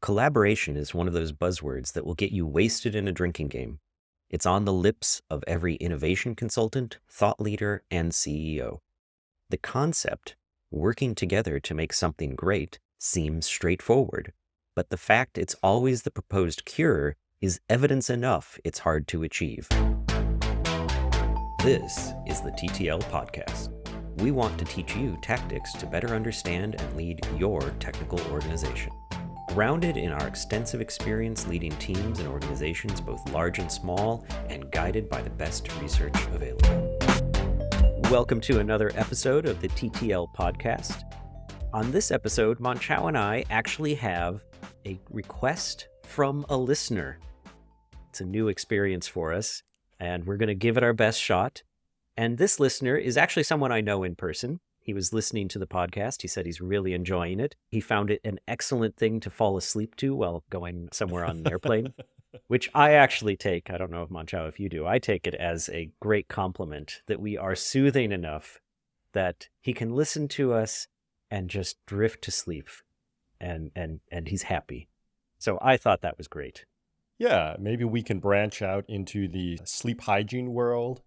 Collaboration is one of those buzzwords that will get you wasted in a drinking game. It's on the lips of every innovation consultant, thought leader, and CEO. The concept, working together to make something great, seems straightforward, but the fact it's always the proposed cure is evidence enough it's hard to achieve. This is the TTL Podcast. We want to teach you tactics to better understand and lead your technical organization. Grounded in our extensive experience leading teams and organizations, both large and small, and guided by the best research available. Welcome to another episode of the TTL Podcast. On this episode, Monchao and I actually have a request from a listener. It's a new experience for us, and we're going to give it our best shot. And this listener is actually someone I know in person. He was listening to the podcast. He said he's really enjoying it. He found it an excellent thing to fall asleep to while going somewhere on an airplane, which I actually take. I don't know if Monchao, if you do. I take it as a great compliment that we are soothing enough that he can listen to us and just drift to sleep, and he's happy. So I thought that was great. Yeah, maybe we can branch out into the sleep hygiene world.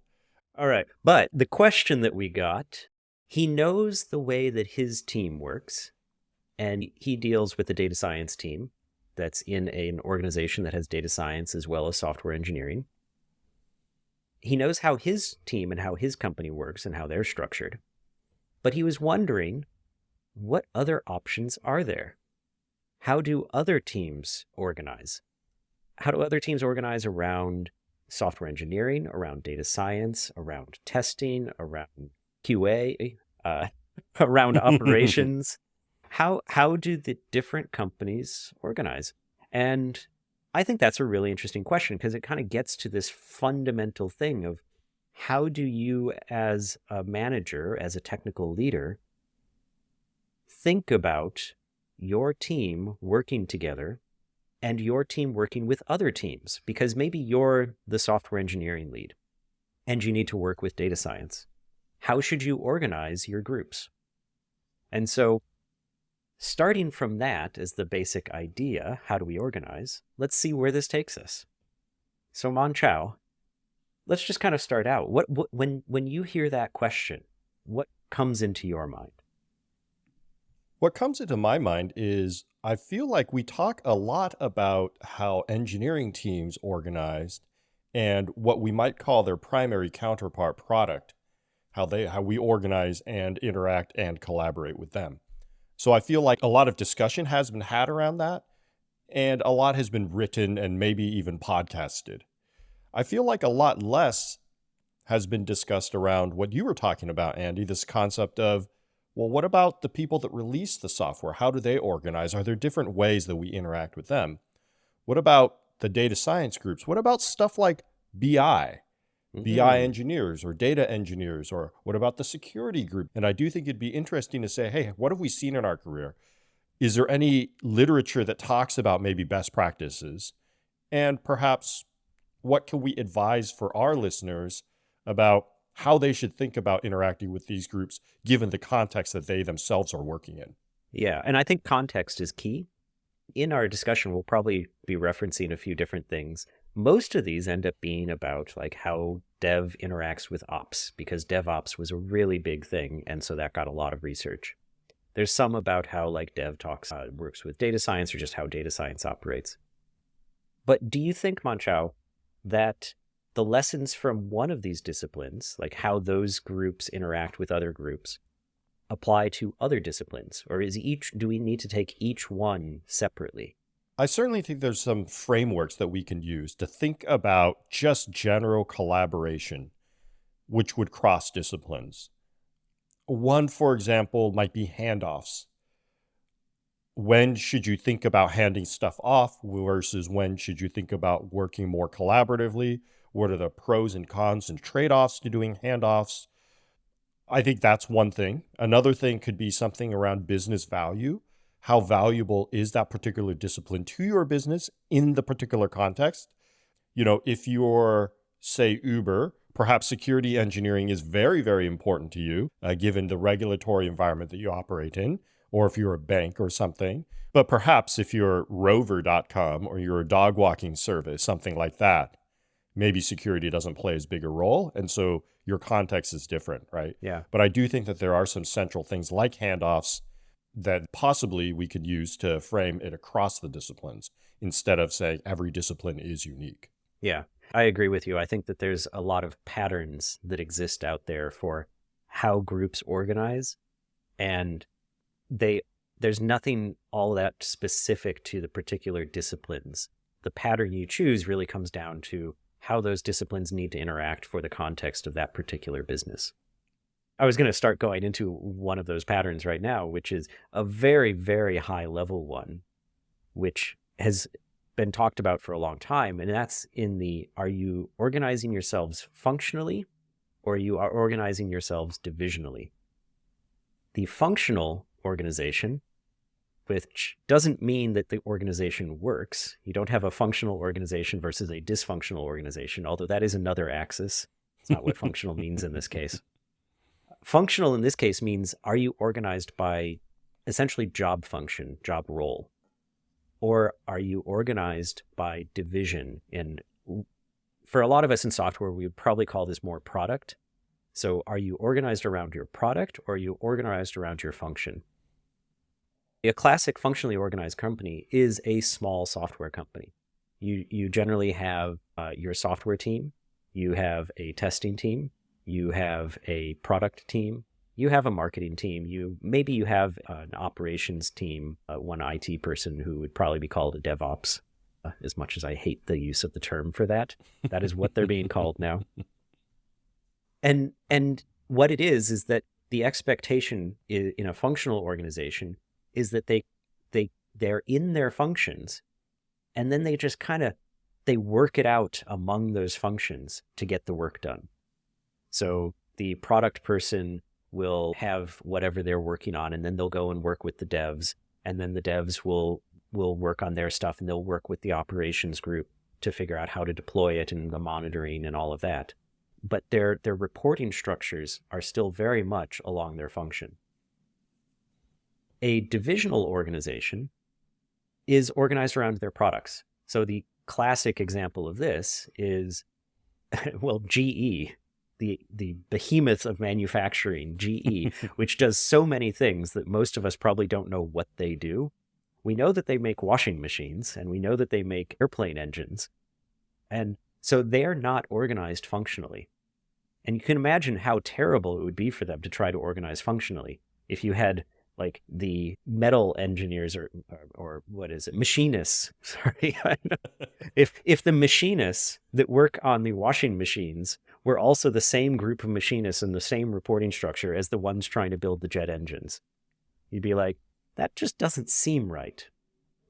All right. But the question that we got, he knows the way that his team works, and he deals with the data science team that's in an organization that has data science as well as software engineering. He knows how his team and how his company works and how they're structured. But he was wondering, what other options are there? How do other teams organize? How do other teams organize around software engineering, around data science, around testing, around QA, around operations? How do the different companies organize? And I think that's a really interesting question because it kind of gets to this fundamental thing of how do you as a manager, as a technical leader, think about your team working together and your team working with other teams? Because maybe you're the software engineering lead and you need to work with data science. How should you organize your groups? And so starting from that as the basic idea, how do we organize? Let's see where this takes us. So Monchao, let's just kind of start out. When you hear that question, what comes into your mind? What comes into my mind is I feel like we talk a lot about how engineering teams organized and what we might call their primary counterpart product, how we organize and interact and collaborate with them. So I feel like a lot of discussion has been had around that, and a lot has been written and maybe even podcasted. I feel like a lot less has been discussed around what you were talking about, Andy, this concept of, well, what about the people that release the software? How do they organize? Are there different ways that we interact with them? What about the data science groups? What about stuff like BI engineers or data engineers? Or what about the security group? And I do think it'd be interesting to say, hey, what have we seen in our career? Is there any literature that talks about maybe best practices? And perhaps what can we advise for our listeners about how they should think about interacting with these groups, given the context that they themselves are working in? Yeah, and I think context is key. In our discussion, we'll probably be referencing a few different things. Most of these end up being about like how dev interacts with ops, because DevOps was a really big thing, and so that got a lot of research. There's some about how like dev works with data science, or just how data science operates. But do you think, Monchao, that the lessons from one of these disciplines, like how those groups interact with other groups, apply to other disciplines? Or do we need to take each one separately? I certainly think there's some frameworks that we can use to think about just general collaboration, which would cross disciplines. One, for example, might be handoffs. When should you think about handing stuff off versus when should you think about working more collaboratively? What are the pros and cons and trade-offs to doing handoffs? I think that's one thing. Another thing could be something around business value. How valuable is that particular discipline to your business in the particular context? You know, if you're, say, Uber, perhaps security engineering is very, very important to you, given the regulatory environment that you operate in. or if you're a bank or something. But perhaps if you're rover.com or you're a dog walking service, something like that, maybe security doesn't play as big a role. And so your context is different, right? Yeah. But I do think that there are some central things like handoffs that possibly we could use to frame it across the disciplines instead of saying every discipline is unique. Yeah, I agree with you. I think that there's a lot of patterns that exist out there for how groups organize, and there's nothing all that specific to the particular disciplines. The pattern you choose really comes down to how those disciplines need to interact for the context of that particular business. I was going to start going into one of those patterns right now, which is a very, very high level one, which has been talked about for a long time. And that's are you organizing yourselves functionally, or you are organizing yourselves divisionally? The functional organization, which doesn't mean that the organization works. You don't have a functional organization versus a dysfunctional organization, although that is another axis. It's not what functional means in this case. Functional in this case means, are you organized by essentially job function, job role? Or are you organized by division? And for a lot of us in software, we would probably call this more product. So are you organized around your product, or are you organized around your function? A classic functionally organized company is a small software company. You generally have your software team, you have a testing team, you have a product team, you have a marketing team, maybe you have an operations team, one IT person who would probably be called a DevOps, as much as I hate the use of the term for that. That is what they're being called now. And what it is that the expectation in a functional organization is that they're in their functions, and then they just they work it out among those functions to get the work done. So the product person will have whatever they're working on, and then they'll go and work with the devs, and then the devs will work on their stuff, and they'll work with the operations group to figure out how to deploy it and the monitoring and all of that. But their reporting structures are still very much along their function. A divisional organization is organized around their products. So the classic example of this is, well, GE, the behemoth of manufacturing, GE, which does so many things that most of us probably don't know what they do. We know that they make washing machines, and we know that they make airplane engines. And so they're not organized functionally. And you can imagine how terrible it would be for them to try to organize functionally if you had like the metal engineers or what is it, machinists, sorry. If the machinists that work on the washing machines were also the same group of machinists in the same reporting structure as the ones trying to build the jet engines, you'd be like, that just doesn't seem right.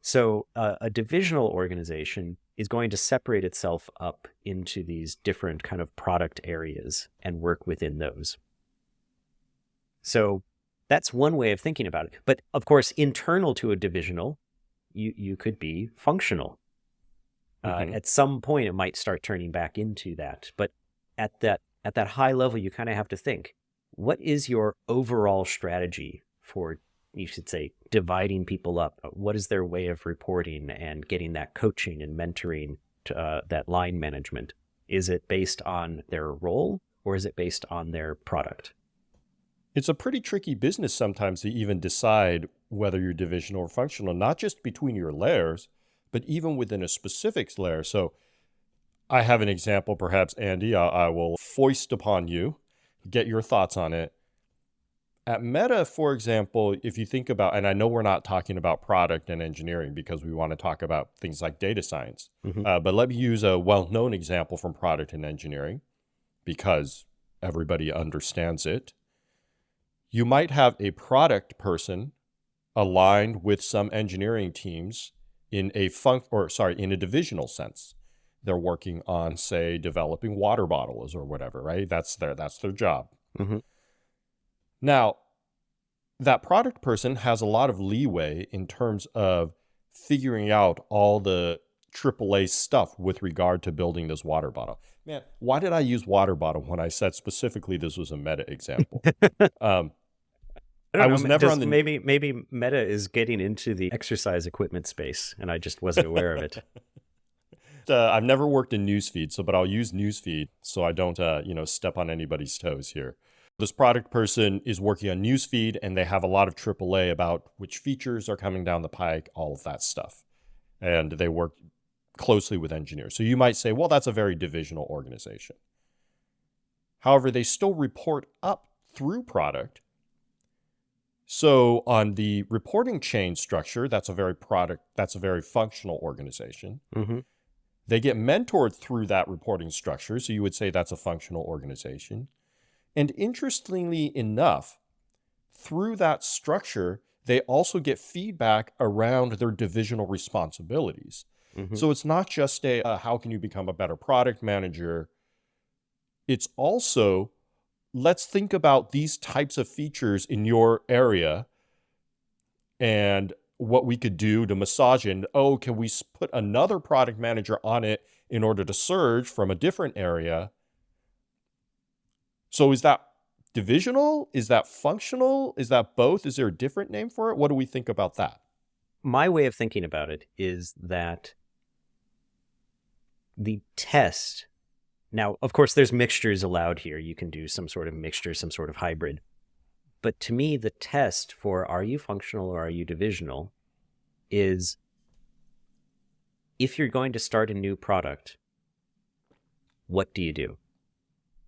So a divisional organization is going to separate itself up into these different kind of product areas and work within those. So that's one way of thinking about it. But of course, internal to a divisional, you could be functional. At some point, it might start turning back into that. But at that high level, you kind of have to think, what is your overall strategy for, you should say, dividing people up? What is their way of reporting and getting that coaching and mentoring to that line management? Is it based on their role, or is it based on their product? It's a pretty tricky business sometimes to even decide whether you're divisional or functional, not just between your layers, but even within a specific layer. So I have an example, perhaps, Andy, I will foist upon you, get your thoughts on it. At Meta, for example, if you think about, and I know we're not talking about product and engineering because we want to talk about things like data science, but let me use a well-known example from product and engineering because everybody understands it. You might have a product person aligned with some engineering teams in a in a divisional sense. They're working on, say, developing water bottles or whatever, right? That's their job. Now, that product person has a lot of leeway in terms of figuring out all the AAA stuff with regard to building this water bottle. Man, why did I use water bottle when I said specifically this was a Meta example? I I don't was know. never Does on the maybe Meta is getting into the exercise equipment space, and I just wasn't aware of it. I've never worked in newsfeed, but I'll use newsfeed so I don't, step on anybody's toes here. This product person is working on newsfeed, and they have a lot of AAA about which features are coming down the pike, all of that stuff. And they work closely with engineers. So you might say, well, that's a very divisional organization. However, they still report up through product. So on the reporting chain structure, that's a very functional organization. Mm-hmm. They get mentored through that reporting structure. So you would say that's a functional organization. And interestingly enough, through that structure, they also get feedback around their divisional responsibilities. Mm-hmm. So it's not just how can you become a better product manager? It's also, let's think about these types of features in your area and what we could do to massage it. And, can we put another product manager on it in order to surge from a different area? So is that divisional? Is that functional? Is that both? Is there a different name for it? What do we think about that? My way of thinking about it is that the test, now, of course, there's mixtures allowed here. You can do some sort of mixture, some sort of hybrid. But to me, the test for are you functional or are you divisional is if you're going to start a new product, what do you do?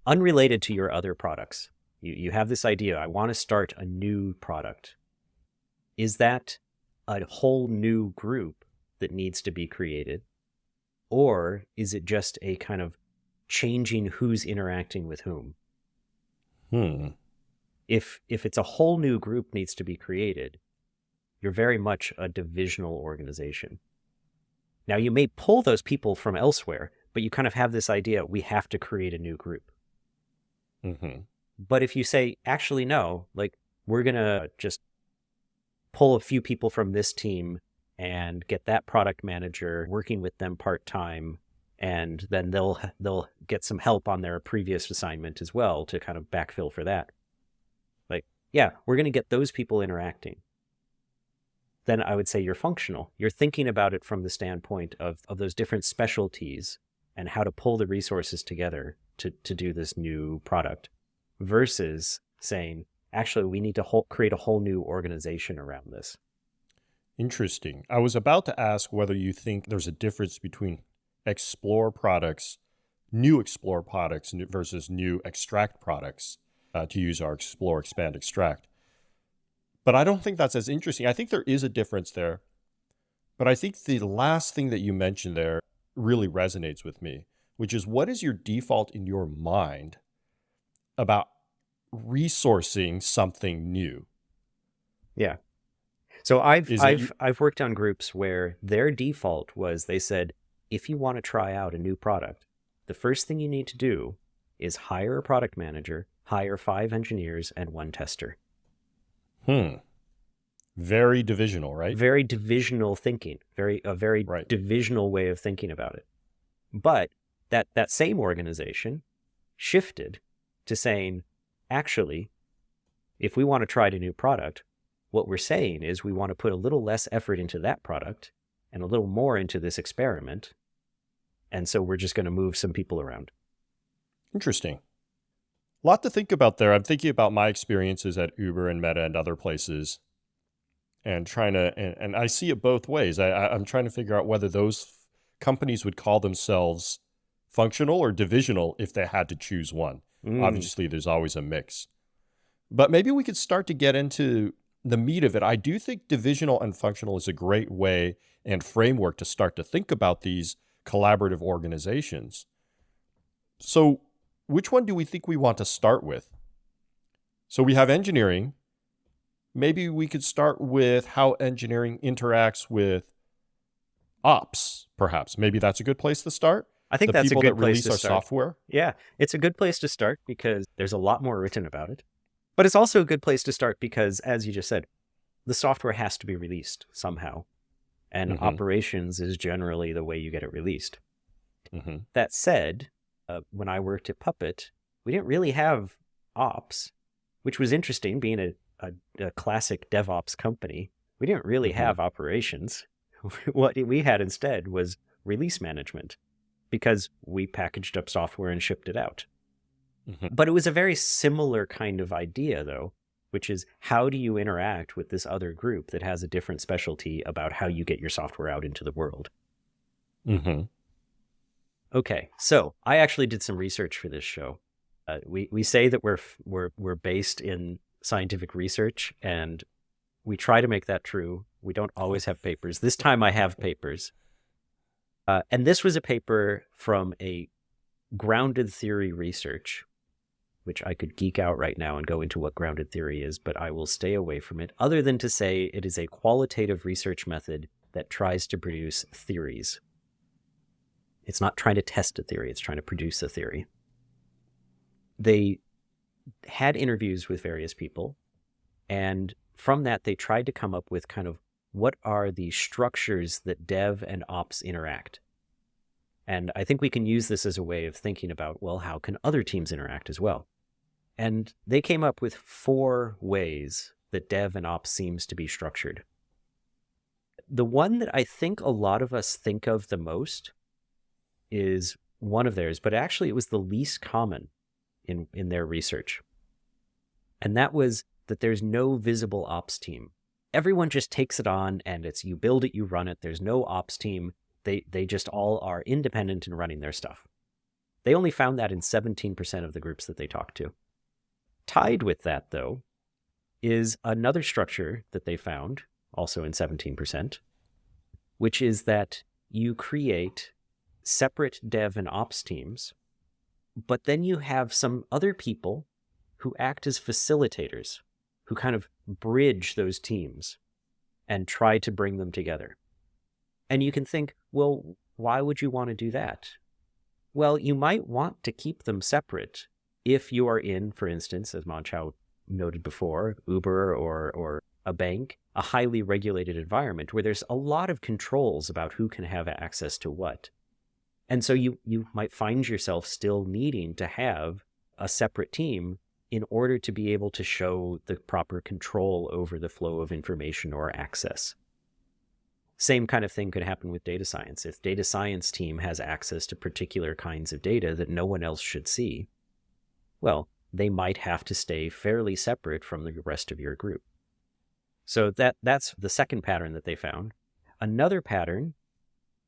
Unrelated to your other products. You have this idea, I want to start a new product. Is that a whole new group that needs to be created? Or is it just a kind of changing who's interacting with whom? If it's a whole new group needs to be created, you're very much a divisional organization. Now, you may pull those people from elsewhere, but you kind of have this idea, we have to create a new group. Mm-hmm. But if you say, actually, no, like we're going to just pull a few people from this team and get that product manager working with them part-time, and then they'll get some help on their previous assignment as well to kind of backfill for that. Like, yeah, we're going to get those people interacting. Then I would say you're functional. You're thinking about it from the standpoint of those different specialties and how to pull the resources together to do this new product, versus saying, actually, we need to create a whole new organization around this. Interesting. I was about to ask whether you think there's a difference between explore products, new explore products versus new extract products, to use our explore, expand, extract. But I don't think that's as interesting. I think there is a difference there. But I think the last thing that you mentioned there really resonates with me, which is, what is your default in your mind about resourcing something new? Yeah. So I've worked on groups where their default was, they said, if you want to try out a new product, the first thing you need to do is hire a product manager, hire 5 engineers and 1 tester. Very divisional, right? Very divisional thinking, a very right. divisional way of thinking about it. But that same organization shifted to saying, actually, if we want to try a new product, what we're saying is we want to put a little less effort into that product and a little more into this experiment. And so we're just going to move some people around. Interesting. A lot to think about there. I'm thinking about my experiences at Uber and Meta and other places, and and I see it both ways. I'm trying to figure out whether those companies would call themselves functional or divisional if they had to choose one. Obviously, there's always a mix. But maybe we could start to get into the meat of it. I do think divisional and functional is a great way and framework to start to think about these collaborative organizations. So which one do we think we want to start with? So we have engineering. Maybe we could start with how engineering interacts with ops, perhaps. Maybe that's a good place to start. I think that's a good place to start. The people that release our software. Yeah, it's a good place to start because there's a lot more written about it. But it's also a good place to start because, as you just said, the software has to be released somehow. And operations is generally the way you get it released. That said, when I worked at Puppet, we didn't really have ops, which was interesting, being a classic DevOps company, we didn't really Hmm. have operations. What we had instead was release management because we packaged up software and shipped it out. Hmm. But it was a very similar kind of idea, though, which is how do you interact with this other group that has a different specialty about how you get your software out into the world? Hmm. Okay, so I actually did some research for this show. We say that we're based in scientific research, and we try to make that true. We don't always have papers. This time I have papers, and this was a paper from a grounded theory research, which I could geek out right now and go into what grounded theory is, but I will stay away from it, other than to say it is a qualitative research method that tries to produce theories. It's not trying to test a theory, it's trying to produce a theory. They had interviews with various people, and from that, they tried to come up with kind of what are the structures that dev and ops interact. And I think we can use this as a way of thinking about, well, how can other teams interact as well? And they came up with 4 ways that dev and ops seems to be structured. The one that I think a lot of us think of the most is one of theirs, but actually it was the least common in their research. And that was that there's no visible ops team. Everyone just takes it on and it's you build it, you run it. There's no ops team. They just all are independent in running their stuff. They only found that in 17% of the groups that they talked to. Tied with that, though, is another structure that they found, also in 17%, which is that you create separate dev and ops teams, but then you have some other people who act as facilitators, who kind of bridge those teams and try to bring them together. And you can think, well, why would you want to do that? Well, you might want to keep them separate if you are in, for instance, as Manchao noted before, Uber or a bank, a highly regulated environment where there's a lot of controls about who can have access to what. And so you might find yourself still needing to have a separate team in order to be able to show the proper control over the flow of information or access. Same kind of thing could happen with data science. If data science team has access to particular kinds of data that no one else should see, well, they might have to stay fairly separate from the rest of your group. So that's the second pattern that they found. Another pattern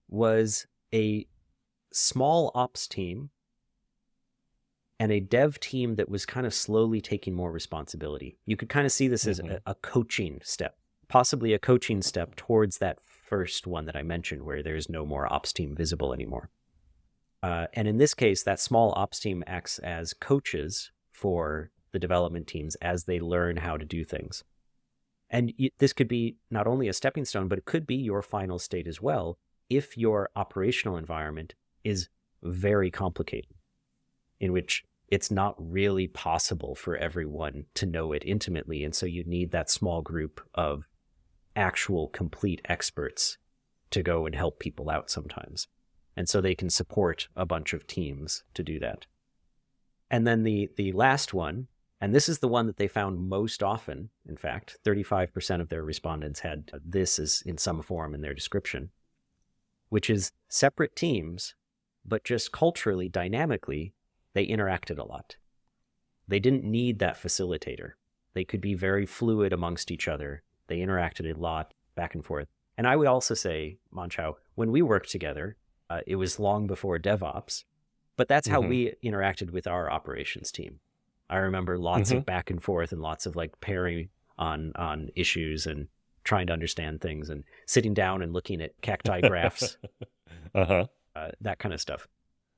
was a small ops team and a dev team that was kind of slowly taking more responsibility. You could kind of see this as a coaching step, possibly a coaching step towards that first one that I mentioned, where there's no more ops team visible anymore. And in this case, that small ops team acts as coaches for the development teams as they learn how to do things. And this could be not only a stepping stone, but it could be your final state as well if your operational environment is very complicated, in which it's not really possible for everyone to know it intimately. And so you need that small group of actual complete experts to go and help people out sometimes. And so they can support a bunch of teams to do that. And then the last one, and this is the one that they found most often, in fact, 35% of their respondents had this as in some form in their description, which is separate teams, but just culturally, dynamically, they interacted a lot. They didn't need that facilitator. They could be very fluid amongst each other. They interacted a lot back and forth. And I would also say, Manchao, when we worked together, it was long before DevOps, but that's how we interacted with our operations team. I remember lots of back and forth and lots of like pairing on issues and trying to understand things and sitting down and looking at cacti graphs, that kind of stuff.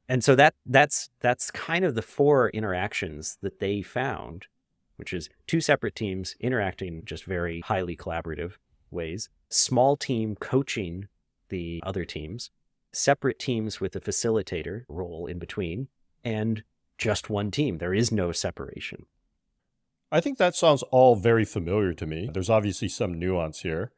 And so that's kind of the 4 interactions that they found, which is 2 separate teams interacting in just very highly collaborative ways, small team coaching the other teams, separate teams with a facilitator role in between, and just one team. There is no separation. I think that sounds all very familiar to me. There's obviously some nuance here.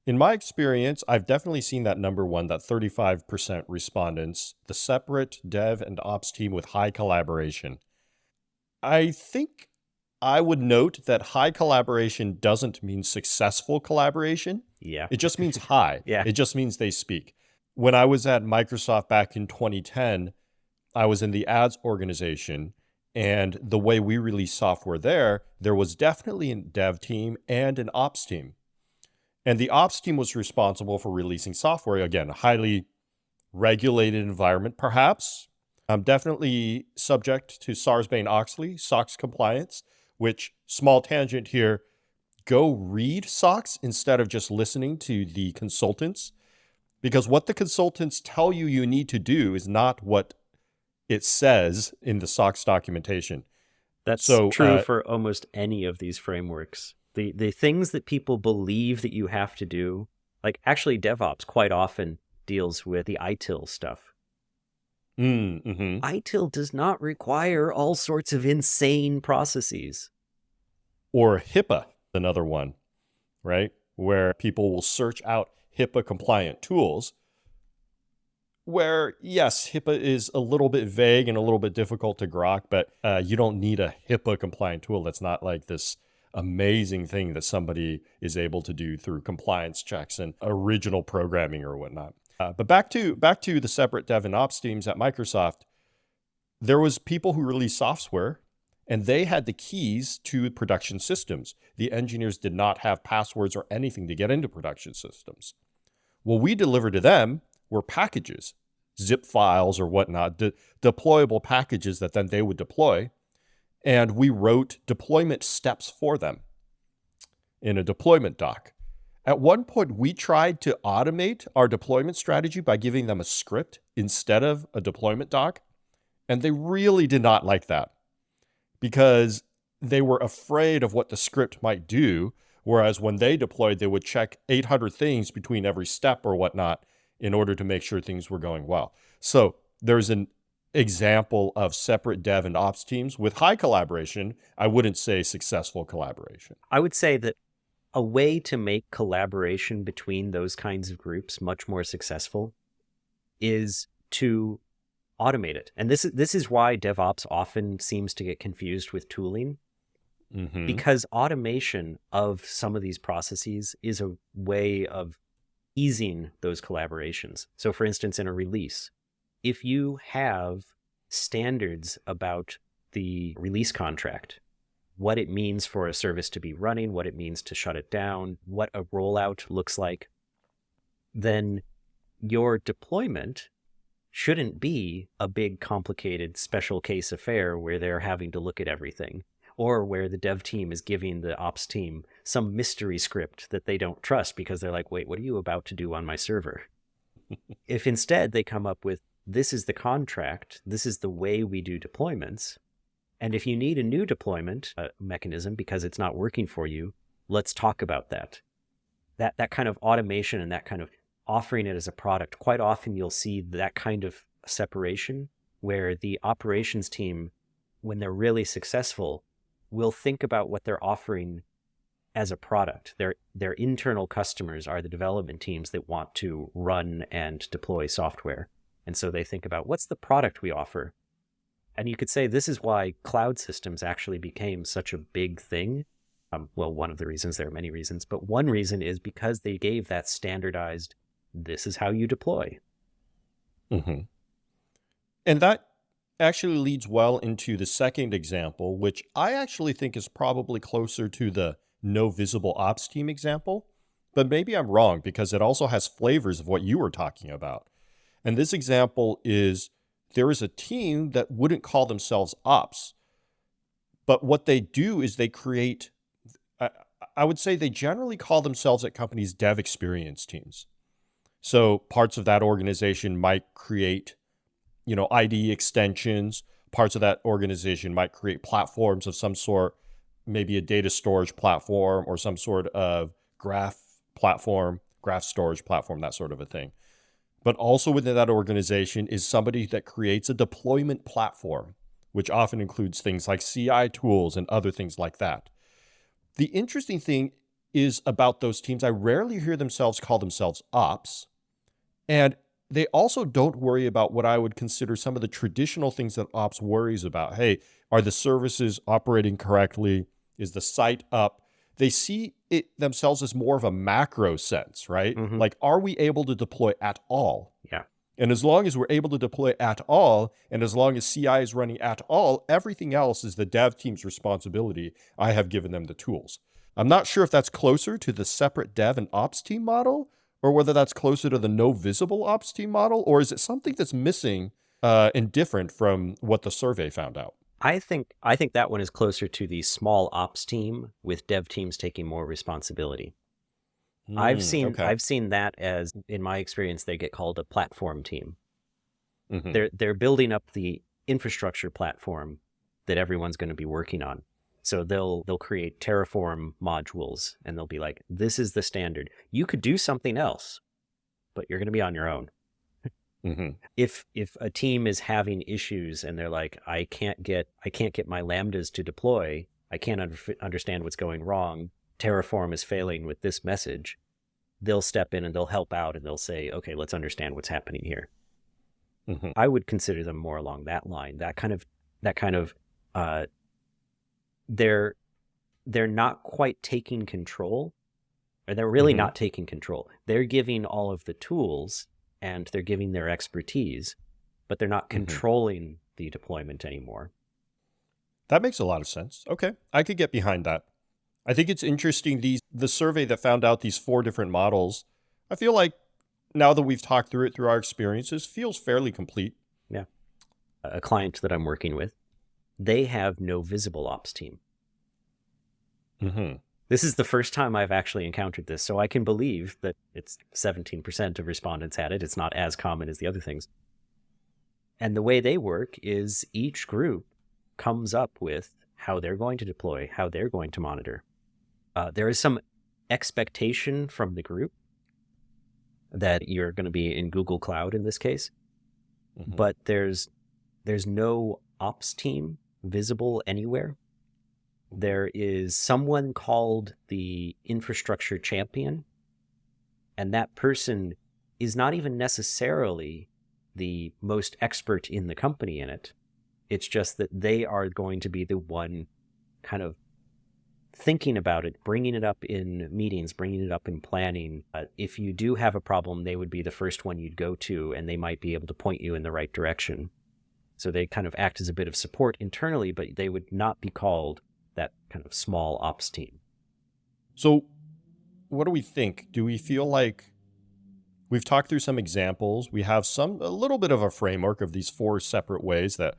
In my experience, I've definitely seen that number one, that 35% respondents, the separate dev and ops team with high collaboration. I think I would note that high collaboration doesn't mean successful collaboration. Yeah. It just means high. Yeah. It just means they speak. When I was at Microsoft back in 2010, I was in the ads organization, and the way we released software there was definitely a dev team and an ops team. And the ops team was responsible for releasing software. Again, a highly regulated environment, perhaps. Definitely subject to Sarbanes-Oxley, SOX compliance, which, small tangent here, go read SOX instead of just listening to the consultants, because what the consultants tell you you need to do is not what it says in the SOX documentation. That's So, true for almost any of these frameworks. The things that people believe that you have to do, like actually DevOps quite often deals with the ITIL stuff. ITIL does not require all sorts of insane processes. Or HIPAA, another one, right? Where people will search out HIPAA compliant tools, where, yes, HIPAA is a little bit vague and a little bit difficult to grok, but you don't need a HIPAA compliant tool. That's not like this amazing thing that somebody is able to do through compliance checks and original programming or whatnot. But back to the separate dev and ops teams at Microsoft, there was people who released software, and they had the keys to production systems. The engineers did not have passwords or anything to get into production systems. What we delivered to them were packages, zip files or whatnot, deployable packages that then they would deploy. And we wrote deployment steps for them in a deployment doc. At one point, we tried to automate our deployment strategy by giving them a script instead of a deployment doc. And they really did not like that because they were afraid of what the script might do. Whereas when they deployed, they would check 800 things between every step or whatnot in order to make sure things were going well. So there's an example of separate dev and ops teams with high collaboration. I wouldn't say successful collaboration. I would say that a way to make collaboration between those kinds of groups much more successful is to automate it. And this is why DevOps often seems to get confused with tooling, because automation of some of these processes is a way of easing those collaborations. So for instance, in a release, if you have standards about the release contract, what it means for a service to be running, what it means to shut it down, what a rollout looks like, then your deployment shouldn't be a big, complicated, special case affair where they're having to look at everything, or where the dev team is giving the ops team some mystery script that they don't trust because they're like, wait, what are you about to do on my server? If instead they come up with, this is the contract, this is the way we do deployments, and if you need a new deployment mechanism because it's not working for you, let's talk about that. That kind of automation and that kind of offering it as a product, quite often you'll see that kind of separation where the operations team, when they're really successful, will think about what they're offering as a product. Their internal customers are the development teams that want to run and deploy software. And so they think about, what's the product we offer? And you could say this is why cloud systems actually became such a big thing. Well, one of the reasons, there are many reasons, but one reason is because they gave that standardized, this is how you deploy. And that actually leads well into the second example, which I actually think is probably closer to the no visible ops team example, but maybe I'm wrong because it also has flavors of what you were talking about. And this example is, there is a team that wouldn't call themselves ops, but what they do is they create, I would say they generally call themselves at companies dev experience teams. So parts of that organization might create, IDE extensions. Parts of that organization might create platforms of some sort, maybe a data storage platform or some sort of graph storage platform, that sort of a thing. But also within that organization is somebody that creates a deployment platform, which often includes things like CI tools and other things like that. The interesting thing is about those teams, I rarely hear themselves call themselves ops. And they also don't worry about what I would consider some of the traditional things that ops worries about. Hey, are the services operating correctly? Is the site up? They see it themselves as more of a macro sense, right? Hmm. Like, are we able to deploy at all? Yeah. And as long as we're able to deploy at all, and as long as CI is running at all, everything else is the dev team's responsibility. I have given them the tools. I'm not sure if that's closer to the separate dev and ops team model, or whether that's closer to the no visible ops team model, or is it something that's missing and different from what the survey found out? I think that one is closer to the small ops team with dev teams taking more responsibility. I've seen Okay. I've seen that as, in my experience, they get called a platform team. Hmm. They're building up the infrastructure platform that everyone's going to be working on. So they'll create Terraform modules and they'll be like, this is the standard. You could do something else, but you're going to be on your own. Hmm. If a team is having issues and they're like, I can't get my lambdas to deploy, I can't understand what's going wrong, Terraform is failing with this message, they'll step in and they'll help out and they'll say, okay, let's understand what's happening here. Hmm. I would consider them more along that line. That kind of uh, they're not quite taking control, or they're really Hmm. not taking control. They're giving all of the tools and they're giving their expertise, but they're not Hmm. controlling the deployment anymore. That makes a lot of sense. Okay, I could get behind that. I think it's interesting, the survey that found out these four different models. I feel like now that we've talked through it through our experiences, feels fairly complete. Yeah. A client that I'm working with, they have no visible ops team. Hmm. This is the first time I've actually encountered this, so I can believe that it's 17% of respondents had it. It's not as common as the other things. And the way they work is each group comes up with how they're going to deploy, how they're going to monitor. There is some expectation from the group that you're going to be in Google Cloud in this case, Hmm. but there's no ops team visible anywhere. There is someone called the infrastructure champion, and that person is not even necessarily the most expert in the company in it. It's just that they are going to be the one kind of thinking about it, bringing it up in meetings, bringing it up in planning. If you do have a problem, they would be the first one you'd go to, and they might be able to point you in the right direction. So they kind of act as a bit of support internally, but they would not be called that kind of small ops team. So, what do we think? Do we feel like we've talked through some examples? We have a little bit of a framework of these four separate ways that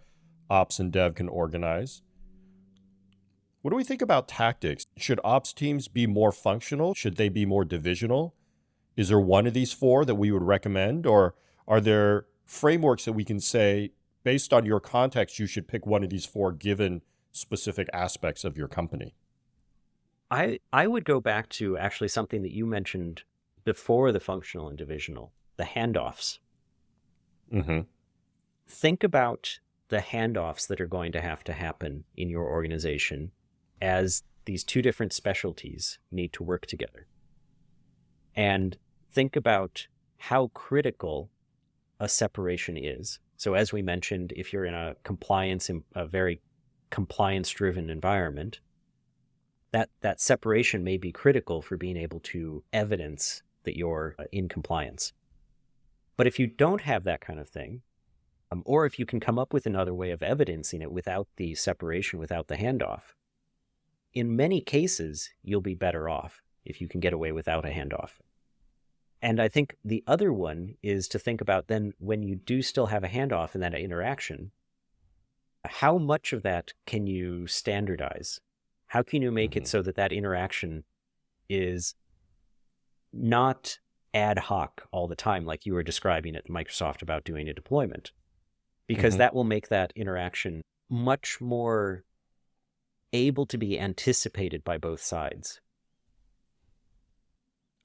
ops and dev can organize. What do we think about tactics? Should ops teams be more functional? Should they be more divisional? Is there one of these four that we would recommend? Or are there frameworks that we can say, based on your context, you should pick one of these four given specific aspects of your company? I would go back to actually something that you mentioned before the functional and divisional, the handoffs. Hmm. Think about the handoffs that are going to happen in your organization as these two different specialties need to work together. And think about how critical a separation is. So as we mentioned, if you're in a very compliance driven environment, that separation may be critical for being able to evidence that you're in compliance. But if you don't have that kind of thing, or if you can come up with another way of evidencing it without the separation, without the handoff, in many cases, you'll be better off if you can get away without a handoff. And I think the other one is to think about then when you do still have a handoff in that interaction, how much of that can you standardize? How can you make it Hmm. so that that interaction is not ad hoc all the time, like you were describing at Microsoft about doing a deployment? Because Hmm. that will make that interaction much more able to be anticipated by both sides.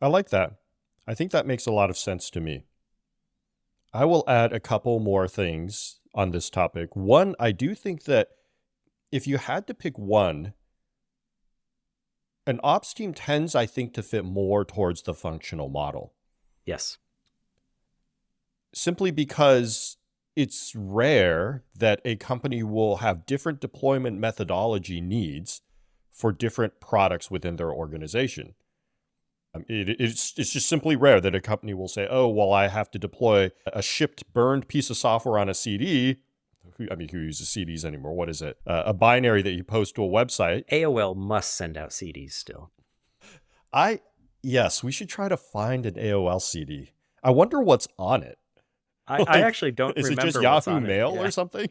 I like that. I think that makes a lot of sense to me. I will add a couple more things on this topic. One, I do think that if you had to pick one, an ops team tends, I think, to fit more towards the functional model. Yes. simply because it's rare that a company will have different deployment methodology needs for different products within their organization. It's just simply rare that a company will say, oh, well, I have to deploy a shipped burned piece of software on a CD. Who uses CDs anymore? What is it? A binary that you post to a website. AOL must send out CDs still. Yes, we should try to find an AOL CD. I wonder what's on it. I actually don't is remember it just what's Yahoo on Mail it. Yeah. or something?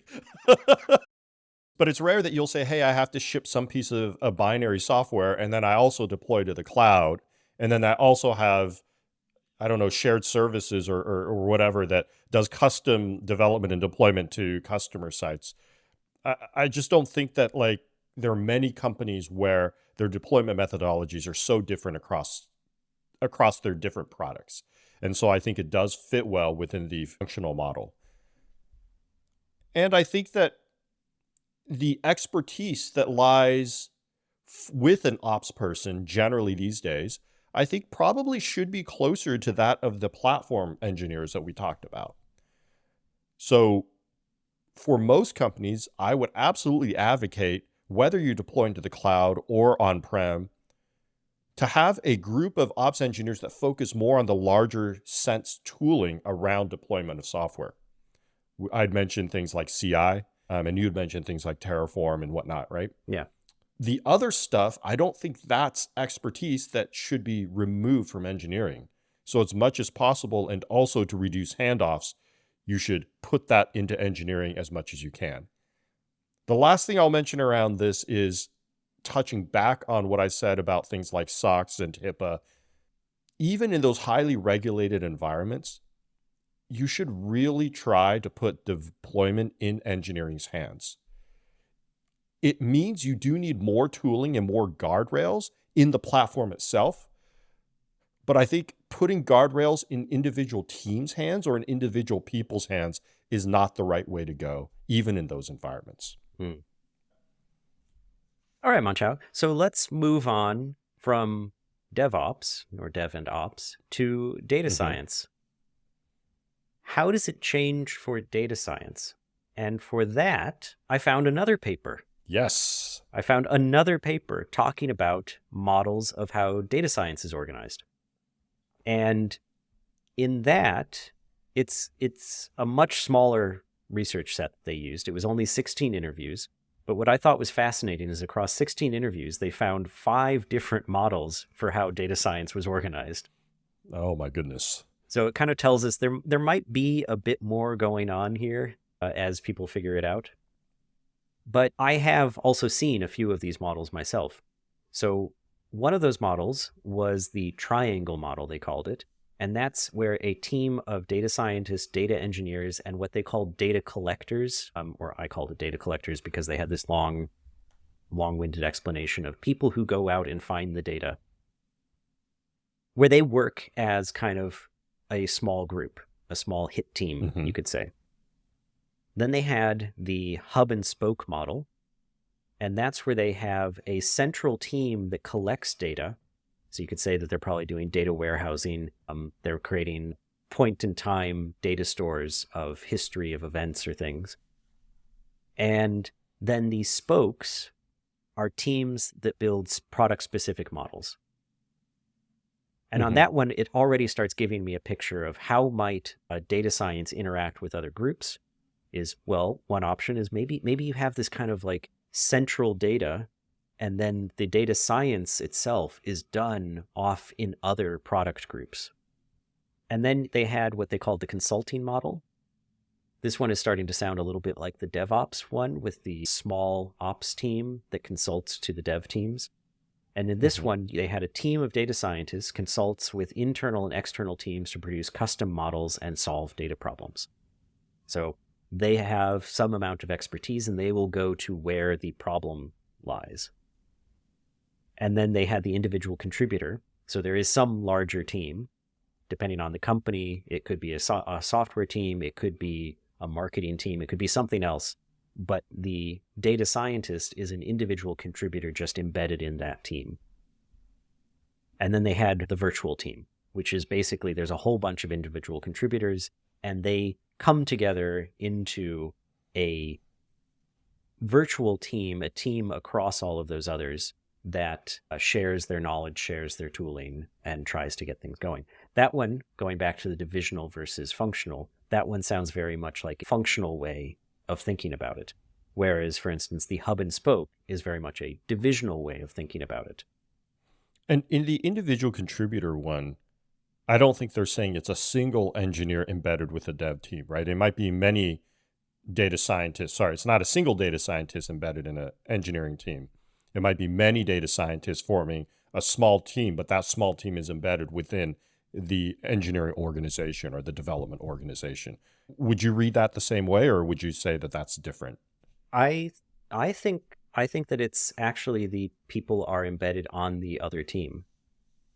But it's rare that you'll say, hey, I have to ship some piece of a binary software, and then I also deploy to the cloud. And then I also have, I don't know, shared services or whatever that does custom development and deployment to customer sites. I just don't think that like there are many companies where their deployment methodologies are so different across their different products. And so I think it does fit well within the functional model. And I think that the expertise that lies with an ops person generally these days, I think probably should be closer to that of the platform engineers that we talked about. So for most companies, I would absolutely advocate, whether you deploy into the cloud or on-prem, to have a group of ops engineers that focus more on the larger sense tooling around deployment of software. I'd mentioned things like CI, and you'd mentioned things like Terraform and whatnot, right? Yeah. The other stuff, I don't think that's expertise that should be removed from engineering. So as much as possible, and also to reduce handoffs, you should put that into engineering as much as you can. The last thing I'll mention around this is touching back on what I said about things like SOX and HIPAA. Even in those highly regulated environments, you should really try to put deployment in engineering's hands. It means you do need more tooling and more guardrails in the platform itself. But I think putting guardrails in individual teams' hands or in individual people's hands is not the right way to go, even in those environments. All right, Manchao. So let's move on from DevOps, or Dev and Ops, to data science. How does it change for data science? And for that, I found another paper. Yes. I found another paper talking about models of how data science is organized. And in that, it's a much smaller research set they used. It was only 16 interviews. But what I thought was fascinating is across 16 interviews, they found 5 different models for how data science was organized. Oh, my goodness. So it kind of tells us there might be a bit more going on here as people figure it out. But I have also seen a few of these models myself. So one of those models was the triangle model, they called it. And that's where a team of data scientists, data engineers, and what they call data collectors, or I called it data collectors because they had this long-winded explanation of people who go out and find the data, where they work as kind of a small group, a small hit team, you could say. Then they had the hub and spoke model, and that's where they have a central team that collects data. So you could say that they're probably doing data warehousing. They're creating point-in-time data stores of history of events or things. And then the spokes are teams that build product-specific models. And on that one, it already starts giving me a picture of how might data science interact with other groups. Well, one option is maybe you have this kind of like central data, and then the data science itself is done off in other product groups. And then they had what they called the consulting model. This one is starting to sound a little bit like the DevOps one, with the small ops team that consults to the dev teams. And in this one, they had a team of data scientists consults with internal and external teams to produce custom models and solve data problems. So they have some amount of expertise, and they will go to where the problem lies. And then they had the individual contributor. So there is some larger team. Depending on the company, it could be a software team, it could be a marketing team, it could be something else. But the data scientist is an individual contributor just embedded in that team. And then they had the virtual team, which is basically there's a whole bunch of individual contributors, and they come together into a virtual team, a team across all of those others that shares their knowledge, shares their tooling, and tries to get things going. That one, going back to the divisional versus functional, that one sounds very much like a functional way of thinking about it. Whereas, for instance, the hub and spoke is very much a divisional way of thinking about it. And in the individual contributor one, I don't think they're saying it's a single engineer embedded with a dev team, right? It might be many data scientists. Sorry, it's not a single data scientist embedded in an engineering team. It might be many data scientists forming a small team, but that small team is embedded within the engineering organization or the development organization. Would you read that the same way, or would you say that that's different? I I think that it's actually the people are embedded on the other team.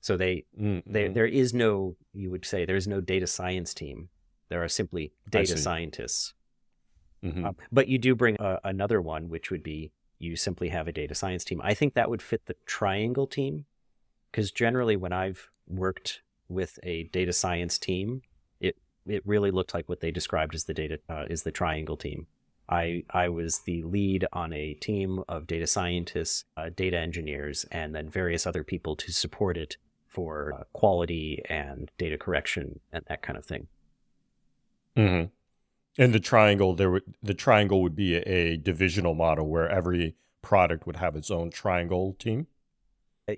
So Mm-hmm. there is no, you would say, there's no data science team. There are simply I data see. scientists. Mm-hmm. But you do bring another one, which would be you simply have a data science team. I think that would fit the triangle team, because generally when I've worked with a data science team, it really looked like what they described as the data is the triangle team. I was the lead on a team of data scientists, data engineers, and then various other people to support it for quality and data correction and that kind of thing. Mm-hmm. In the triangle would be a divisional model where every product would have its own triangle team.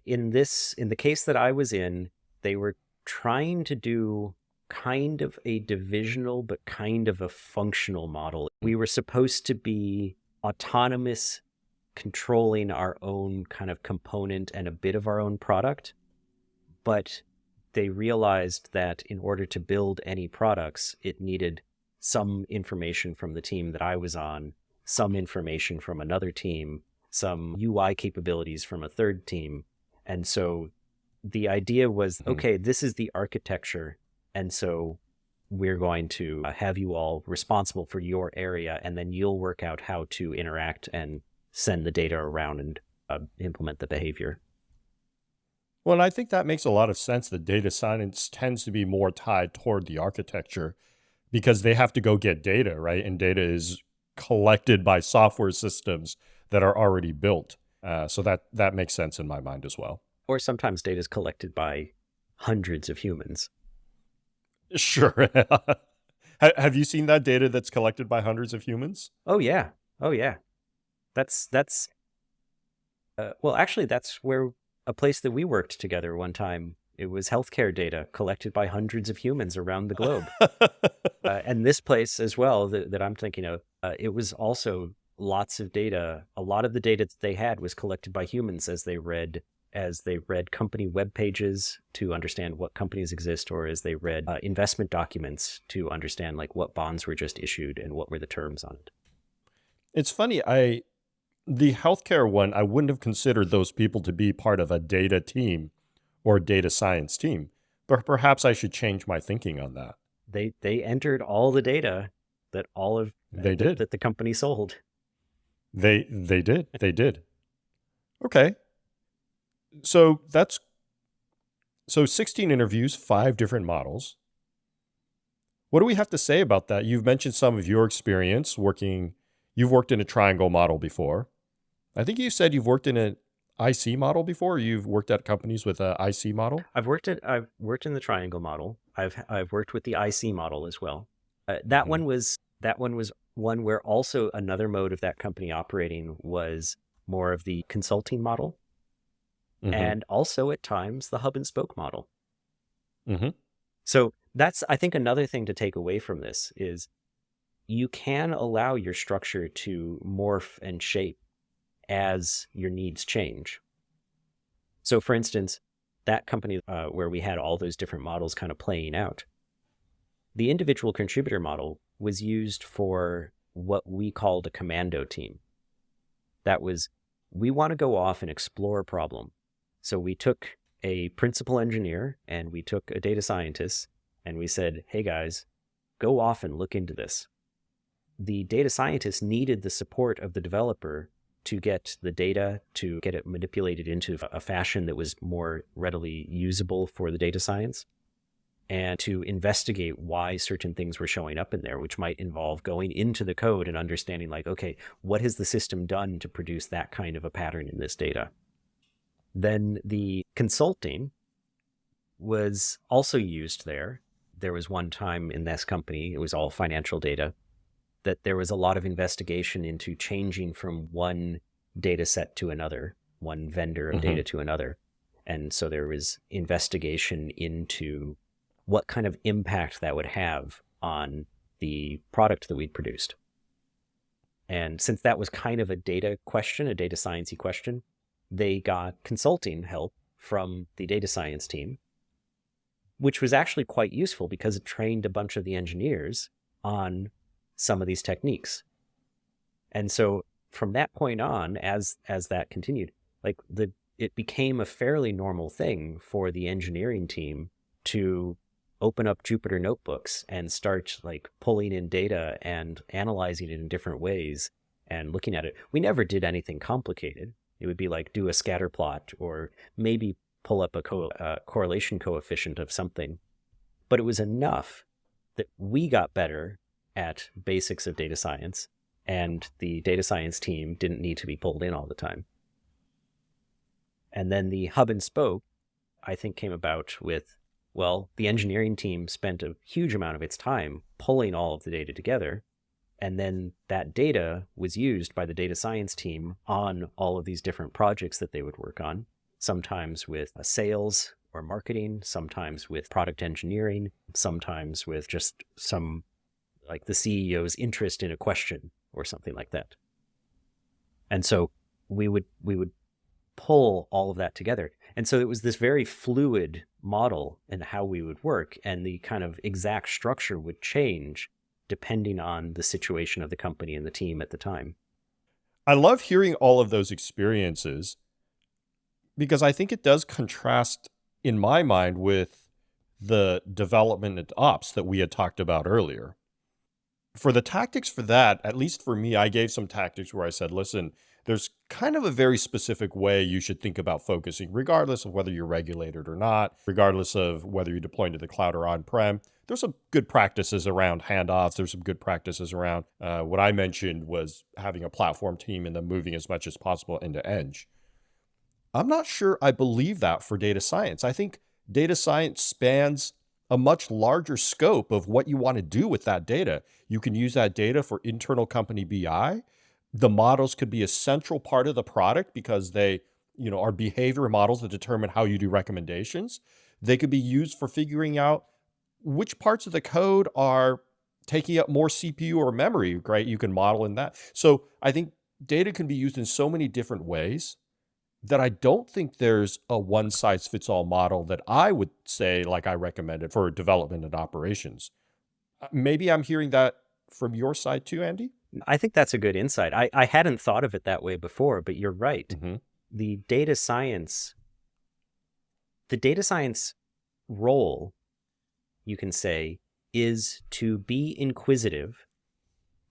In the case that I was in, they were trying to do kind of a divisional but kind of a functional model. We were supposed to be autonomous, controlling our own kind of component and a bit of our own product, but they realized that in order to build any products, it needed some information from the team that I was on, some information from another team, some UI capabilities from a third team. And so the idea was, Mhm. okay, this is the architecture. And so we're going to have you all responsible for your area, and then you'll work out how to interact and send the data around and implement the behavior. Well, and I think that makes a lot of sense that data science tends to be more tied toward the architecture because they have to go get data, right? And data is collected by software systems that are already built. So that makes sense in my mind as well. Or sometimes data is collected by hundreds of humans. Sure. Have you seen that data that's collected by hundreds of humans? Oh yeah. Oh yeah. That's well, actually, that's where a place that we worked together one time. It was healthcare data collected by hundreds of humans around the globe. And this place as well that I'm thinking of, it was also lots of data. A lot of the data that they had was collected by humans as they read company web pages to understand what companies exist, or as they read investment documents to understand like what bonds were just issued and what were the terms on it. It's funny, the healthcare one, I wouldn't have considered those people to be part of a data team or data science team, but perhaps I should change my thinking on that. They entered all the data that all of They did. that the company sold. They did. They did. Okay. So that's so 16 interviews, 5 different models. What do we have to say about that? You've mentioned some of your experience working, you've worked in a triangle model before. I think you said you've worked in an IC model before, or you've worked at companies with an IC model. I've worked in the triangle model. I've worked with the IC model as well. Hmm. That one was one where also another mode of that company operating was more of the consulting model, Hmm. and also at times the hub and spoke model. Hmm. So that's, I think, another thing to take away from this is you can allow your structure to morph and shape as your needs change. So, for instance, that company where we had all those different models kind of playing out, the individual contributor model was used for what we called a commando team. That was, we want to go off and explore a problem. So we took a principal engineer and we took a data scientist and we said, hey guys, go off and look into this. The data scientist needed the support of the developer to get the data, to get it manipulated into a fashion that was more readily usable for the data science. and to investigate why certain things were showing up in there, which might involve going into the code and understanding like, okay, what has the system done to produce that kind of a pattern in this data? Then the consulting was also used there. There was one time in this company, it was all financial data, that there was a lot of investigation into changing from one data set to another, one vendor of data to another. And so there was investigation into what kind of impact that would have on the product that we'd produced. And since that was kind of a data question, a data sciencey question, they got consulting help from the data science team, which was actually quite useful because it trained a bunch of the engineers on some of these techniques. And so from that point on, as that continued, like it became a fairly normal thing for the engineering team to open up Jupyter notebooks and start like pulling in data and analyzing it in different ways and looking at it. We never did anything complicated. It would be like do a scatter plot or maybe pull up a correlation coefficient of something. But it was enough that we got better at basics of data science, and the data science team didn't need to be pulled in all the time. And then the hub and spoke, I think, came about with, well, the engineering team spent a huge amount of its time pulling all of the data together, and then that data was used by the data science team on all of these different projects that they would work on, sometimes with sales or marketing, sometimes with product engineering, sometimes with just some, like the CEO's interest in a question or something like that. And so we would pull all of that together. And so it was this very fluid model in how we would work, and the kind of exact structure would change depending on the situation of the company and the team at the time. I love hearing all of those experiences because I think it does contrast in my mind with the development and ops that we had talked about earlier. For the tactics for that, at least for me, I gave some tactics where I said, listen, there's kind of a very specific way you should think about focusing, regardless of whether you're regulated or not, regardless of whether you're deploying to the cloud or on-prem. There's some good practices around handoffs. There's some good practices around what I mentioned was having a platform team and then moving as much as possible into Eng. I'm not sure I believe that for data science. I think data science spans a much larger scope of what you want to do with that data. You can use that data for internal company BI. The models could be a central part of the product because they, are behavior models that determine how you do recommendations. They could be used for figuring out which parts of the code are taking up more CPU or memory, right? You can model in that. So I think data can be used in so many different ways that I don't think there's a one-size-fits-all model that I would say, like I recommended for development and operations. Maybe I'm hearing that from your side too, Andy? I think that's a good insight. I hadn't thought of it that way before, but you're right. Mm-hmm. The data science role, you can say, is to be inquisitive,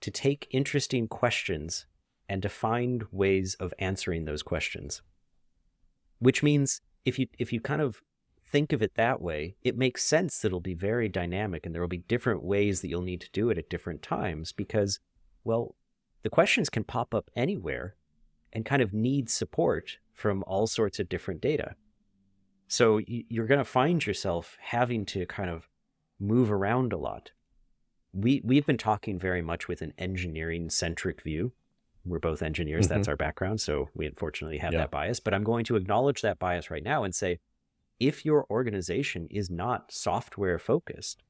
to take interesting questions, and to find ways of answering those questions. Which means if you kind of think of it that way, it makes sense that it'll be very dynamic and there will be different ways that you'll need to do it at different times because, well, the questions can pop up anywhere and kind of need support from all sorts of different data. So you're going to find yourself having to kind of move around a lot. We've been talking very much with an engineering-centric view. We're both engineers. Mm-hmm. That's our background. So we unfortunately have that bias. But I'm going to acknowledge that bias right now and say, if your organization is not software focused,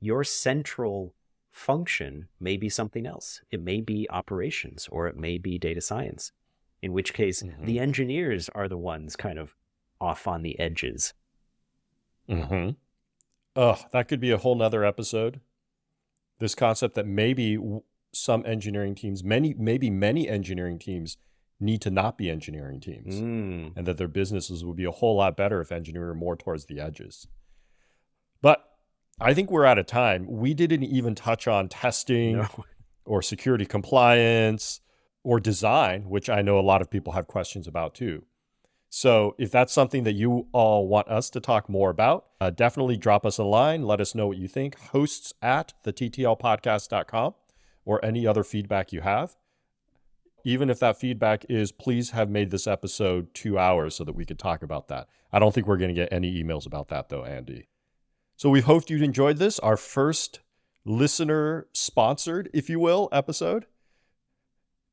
your central function may be something else. It may be operations or it may be data science, in which case the engineers are the ones kind of off on the edges. Mm-hmm. That could be a whole nother episode. This concept that maybe some engineering teams, maybe many engineering teams need to not be engineering teams and that their businesses would be a whole lot better if engineering were more towards the edges. But I think we're out of time. We didn't even touch on testing or security compliance or design, which I know a lot of people have questions about too. So if that's something that you all want us to talk more about, definitely drop us a line. Let us know what you think. Hosts at thettlpodcast.com, or any other feedback you have. Even if that feedback is, please have made this episode 2 hours so that we could talk about that. I don't think we're going to get any emails about that though, Andy. So we hope you enjoyed this, our first listener sponsored, if you will, episode.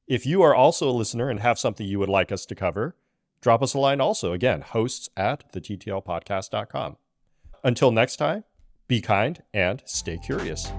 If you are also a listener and have something you would like us to cover, drop us a line also. Again, hosts at thettlpodcast.com. Until next time, be kind and stay curious.